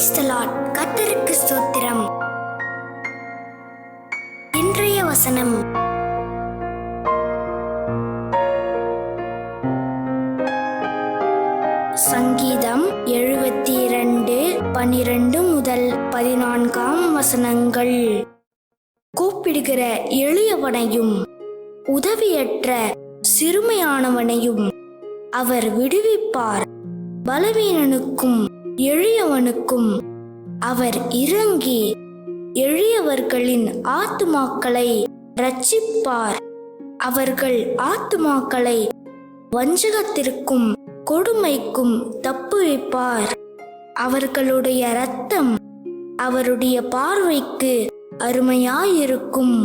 Praise the Lord. கர்த்தருக்கு ஸ்தோத்திரம். இன்றைய வசனம் சங்கீதம் 72:12 முதல் 14 வசனங்கள். கூப்பிடுகிற எளியவனையும் உதவியற்ற சிறுமையானவனையும் அவர் விடுவிப்பார். பலவீனனுக்கும் எளியவனுக்கும் அவர் இரங்கி எளியவர்களின் ஆத்துமாக்களை இரட்சிப்பார். அவர்கள் ஆத்துமாக்களை வஞ்சகத்திற்கும் கொடுமைக்கும் தப்புவிப்பார். அவர்களுடைய இரத்தம் அவருடைய பார்வைக்கு அருமையாயிருக்கும்.